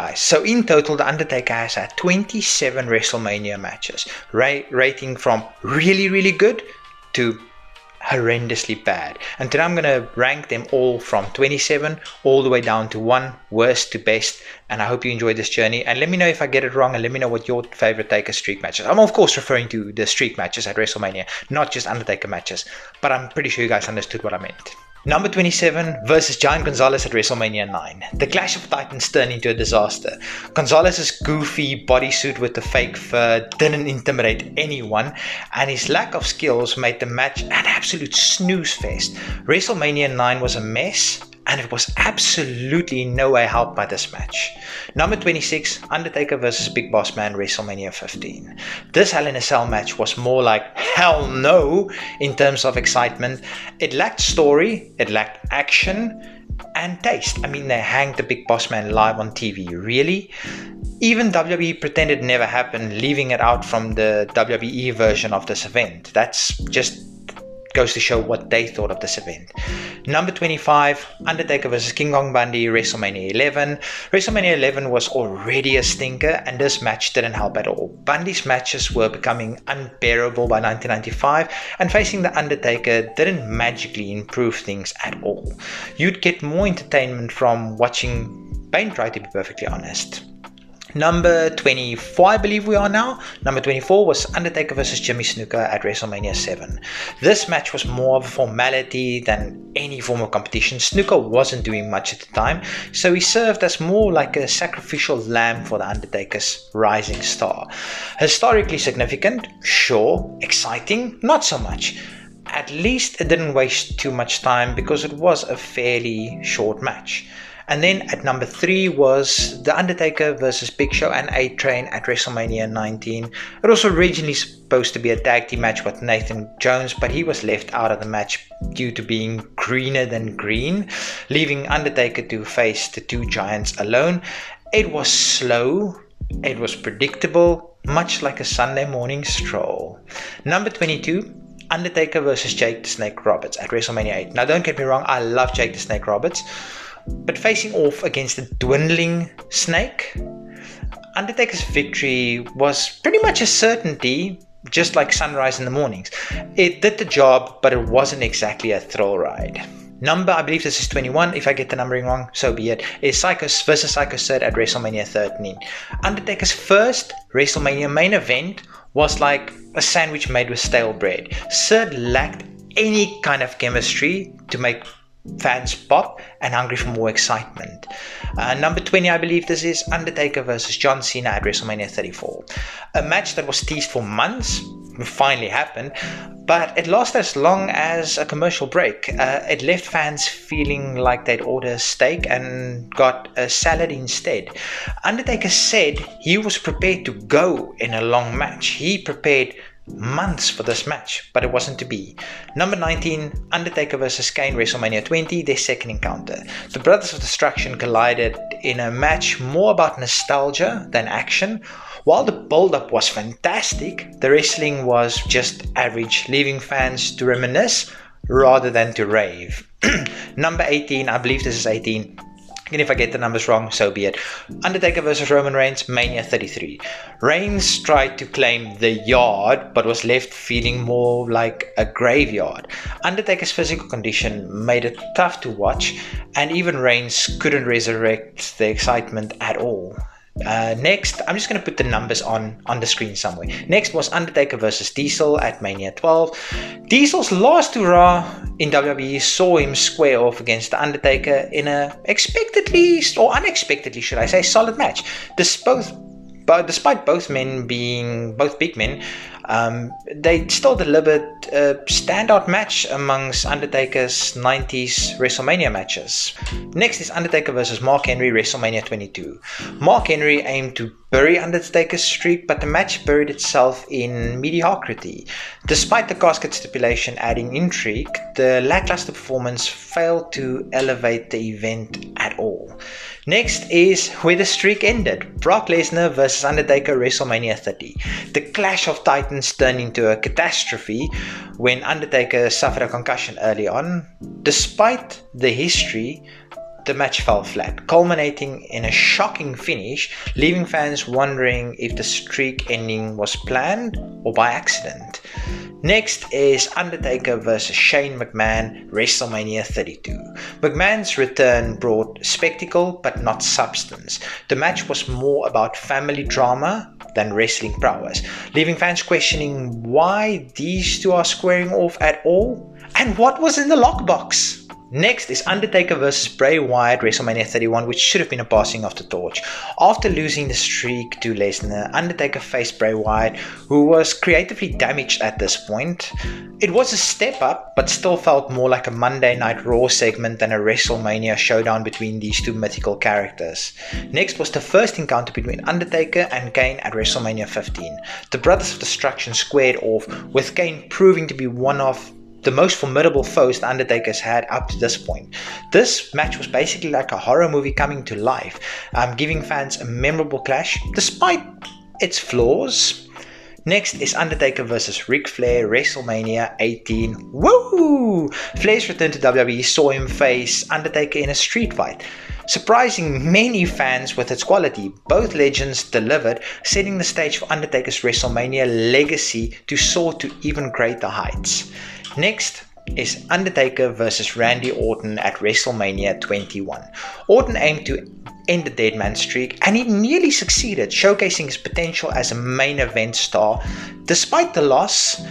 guys. So in total, The Undertaker has had 27 WrestleMania matches, rating from really, really good to horrendously bad. And today I'm going to rank them all from 27 all the way down to 1, worst to best. And I hope you enjoyed this journey. And let me know if I get it wrong, and let me know what your favorite Taker streak matches. I'm of course referring to the streak matches at WrestleMania, not just Undertaker matches. But I'm pretty sure you guys understood what I meant. Number 27 versus Giant Gonzalez at WrestleMania 9. The Clash of Titans turned into a disaster. Gonzalez's goofy bodysuit with the fake fur didn't intimidate anyone, and his lack of skills made the match an absolute snooze fest. WrestleMania 9 was a mess, and it was absolutely no way helped by this match. Number 26, Undertaker vs Big Boss Man, WrestleMania 15. This Hell in a Cell match was more like hell no in terms of excitement. It lacked story, it lacked action, and taste. I mean, they hanged the Big Boss Man live on TV, really? Even WWE pretended it never happened, leaving it out from the WWE version of this event. That's just goes to show what they thought of this event. Number 25, Undertaker vs King Kong Bundy, WrestleMania 11. WrestleMania 11 was already a stinker, and this match didn't help at all. Bundy's matches were becoming unbearable by 1995, and facing The Undertaker didn't magically improve things at all. You'd get more entertainment from watching paint dry, to be perfectly honest. Number 24, I believe we are now. Number 24 was Undertaker vs Jimmy Snuka at WrestleMania 7. This match was more of a formality than any form of competition. Snuka wasn't doing much at the time, so he served as more like a sacrificial lamb for The Undertaker's rising star. Historically significant, sure. Exciting, not so much. At least it didn't waste too much time because it was a fairly short match. And then at number 3 was The Undertaker vs Big Show and A-Train at WrestleMania 19. It was originally supposed to be a tag team match with Nathan Jones, but he was left out of the match due to being greener than green, leaving Undertaker to face the two giants alone. It was slow, it was predictable, much like a Sunday morning stroll. Number 22. Undertaker vs Jake the Snake Roberts at WrestleMania 8. Now don't get me wrong, I love Jake the Snake Roberts, but facing off against a dwindling Snake, Undertaker's victory was pretty much a certainty, just like sunrise in the mornings. It did the job, but it wasn't exactly a thrill ride. Number, I believe this is 21, if I get the numbering wrong, so be it, is Psycho vs Psycho Sid at WrestleMania 13. Undertaker's first WrestleMania main event was like a sandwich made with stale bread. Sid lacked any kind of chemistry to make fans pop and hungry for more excitement. Number 20, I believe this is Undertaker vs John Cena at WrestleMania 34. A match that was teased for months finally happened, but it lasted as long as a commercial break. It left fans feeling like they'd order a steak and got a salad instead. Undertaker said he was prepared to go in a long match. He prepared months for this match, but it wasn't to be. Number 19, Undertaker vs Kane, WrestleMania 20, their second encounter. The Brothers of Destruction collided in a match more about nostalgia than action. While the build-up was fantastic, the wrestling was just average, leaving fans to reminisce rather than to rave. Number 18, I believe this is 18. And if I get the numbers wrong, so be it. Undertaker vs Roman Reigns, Mania 33. Reigns tried to claim the yard, but was left feeling more like a graveyard. Undertaker's physical condition made it tough to watch, and even Reigns couldn't resurrect the excitement at all. Next, I'm just going to put the numbers on the screen somewhere. Next was Undertaker vs Diesel at Mania 12. Diesel's last hurrah in WWE saw him square off against The Undertaker in a unexpectedly, should I say, solid match. Despite both men being big men, they still delivered a standout match amongst Undertaker's 90s WrestleMania matches. Next is Undertaker vs Mark Henry, WrestleMania 22. Mark Henry aimed to bury Undertaker's streak, but the match buried itself in mediocrity. Despite the casket stipulation adding intrigue, the lackluster performance failed to elevate the event at all. Next is where the streak ended. Brock Lesnar vs Undertaker, WrestleMania 30. The Clash of Titans turned into a catastrophe when Undertaker suffered a concussion early on. Despite the history, the match fell flat, culminating in a shocking finish, leaving fans wondering if the streak ending was planned or by accident. Next is Undertaker vs Shane McMahon, WrestleMania 32. McMahon's return brought spectacle but not substance. The match was more about family drama than wrestling prowess, leaving fans questioning why these two are squaring off at all and what was in the lockbox. Next is Undertaker vs Bray Wyatt, WrestleMania 31, which should have been a passing of the torch. After losing the streak to Lesnar, Undertaker faced Bray Wyatt, who was creatively damaged at this point. It was a step up, but still felt more like a Monday Night Raw segment than a WrestleMania showdown between these two mythical characters. Next was the first encounter between Undertaker and Kane at WrestleMania 15. The Brothers of Destruction squared off, with Kane proving to be one of the most formidable foes the Undertaker's had up to this point. This match was basically like a horror movie coming to life, giving fans a memorable clash despite its flaws. Next is Undertaker vs Ric Flair, WrestleMania 18. Woo! Flair's return to WWE saw him face Undertaker in a street fight, surprising many fans with its quality. Both legends delivered, setting the stage for Undertaker's WrestleMania legacy to soar to even greater heights. Next is Undertaker vs Randy Orton at WrestleMania 21. Orton aimed to end the dead man streak, and he nearly succeeded, showcasing his potential as a main event star. Despite the loss,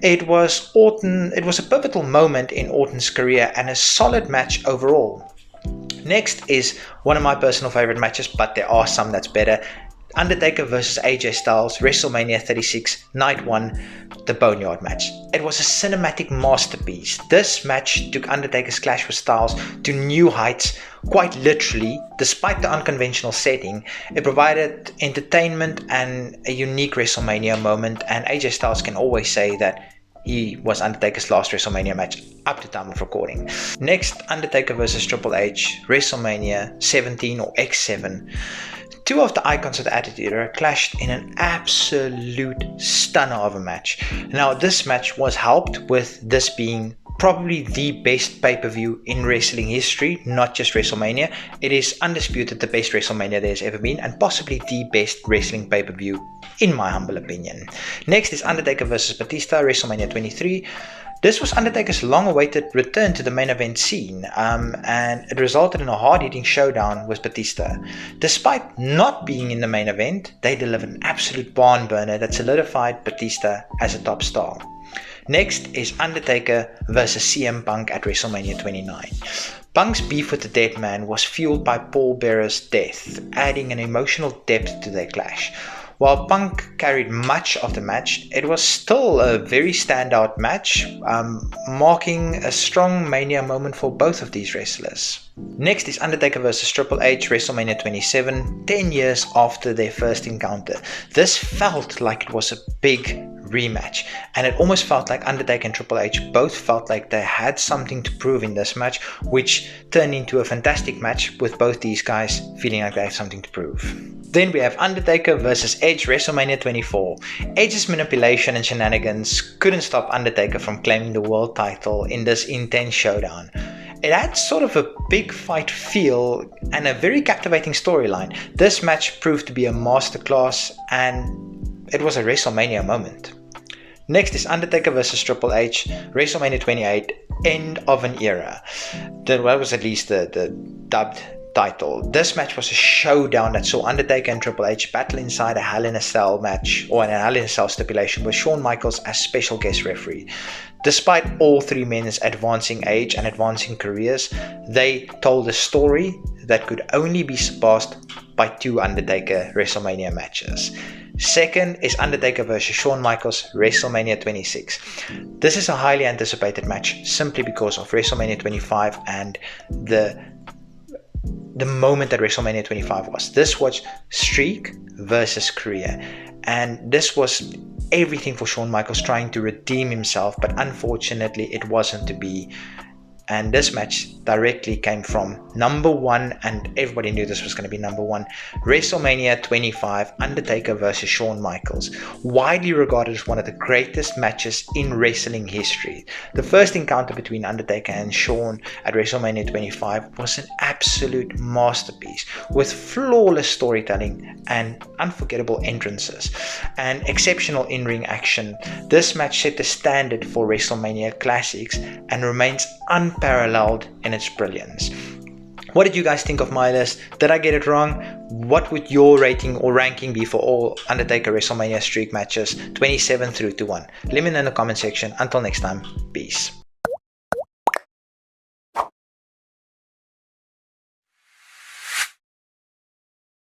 it was a pivotal moment in Orton's career and a solid match overall. Next is one of my personal favorite matches, but there are some that's better. Undertaker vs AJ Styles, WrestleMania 36, Night 1, the Boneyard match. It was a cinematic masterpiece. This match took Undertaker's clash with Styles to new heights, quite literally. Despite the unconventional setting, it provided entertainment and a unique WrestleMania moment, and AJ Styles can always say that he was Undertaker's last WrestleMania match up to time of recording. Next, Undertaker vs Triple H, WrestleMania 17 or X7. Two of the icons of the Attitude Era clashed in an absolute stunner of a match. Now, this match was helped with this being probably the best pay-per-view in wrestling history, not just WrestleMania. It is undisputed the best WrestleMania there has ever been, and possibly the best wrestling pay-per-view in my humble opinion. Next is Undertaker vs Batista, WrestleMania 23. This was Undertaker's long-awaited return to the main event scene, and it resulted in a hard-hitting showdown with Batista. Despite not being in the main event, they delivered an absolute barn burner that solidified Batista as a top star. Next is Undertaker vs CM Punk at WrestleMania 29. Punk's beef with the Dead Man was fueled by Paul Bearer's death, adding an emotional depth to their clash. While Punk carried much of the match, it was still a very standout match, marking a strong Mania moment for both of these wrestlers. Next is Undertaker vs Triple H, WrestleMania 27, 10 years after their first encounter. This felt like it was a big rematch, and it almost felt like Undertaker and Triple H both felt like they had something to prove in this match, which turned into a fantastic match with both these guys feeling like they have something to prove. Then we have Undertaker vs Edge, WrestleMania 24. Edge's manipulation and shenanigans couldn't stop Undertaker from claiming the world title in this intense showdown. It had sort of a big fight feel and a very captivating storyline. This match proved to be a masterclass, and it was a WrestleMania moment. Next is Undertaker vs Triple H, WrestleMania 28, End of an Era. That was at least the dubbed title. This match was a showdown that saw Undertaker and Triple H battle inside a Hell in a Cell match, or in a Hell in a Cell stipulation, with Shawn Michaels as special guest referee. Despite all three men's advancing age and advancing careers, they told a story that could only be surpassed by two Undertaker WrestleMania matches. Second is Undertaker vs Shawn Michaels, WrestleMania 26. This is a highly anticipated match simply because of WrestleMania 25 and the moment that WrestleMania 25 was. This was streak versus career, and this was everything for Shawn Michaels trying to redeem himself, but unfortunately it wasn't to be. and this match directly came from number 1, and everybody knew this was going to be number 1, WrestleMania 25, Undertaker versus Shawn Michaels, widely regarded as one of the greatest matches in wrestling history. The first encounter between Undertaker and Shawn at WrestleMania 25 was an absolute masterpiece, with flawless storytelling and unforgettable entrances and exceptional in-ring action. This match set the standard for WrestleMania classics and remains unparalleled in its brilliance. What did you guys think of my list? Did I get it wrong? What would your rating or ranking be for all Undertaker WrestleMania streak matches 27 through to 1? Let me know in the comment section. Until next time, peace.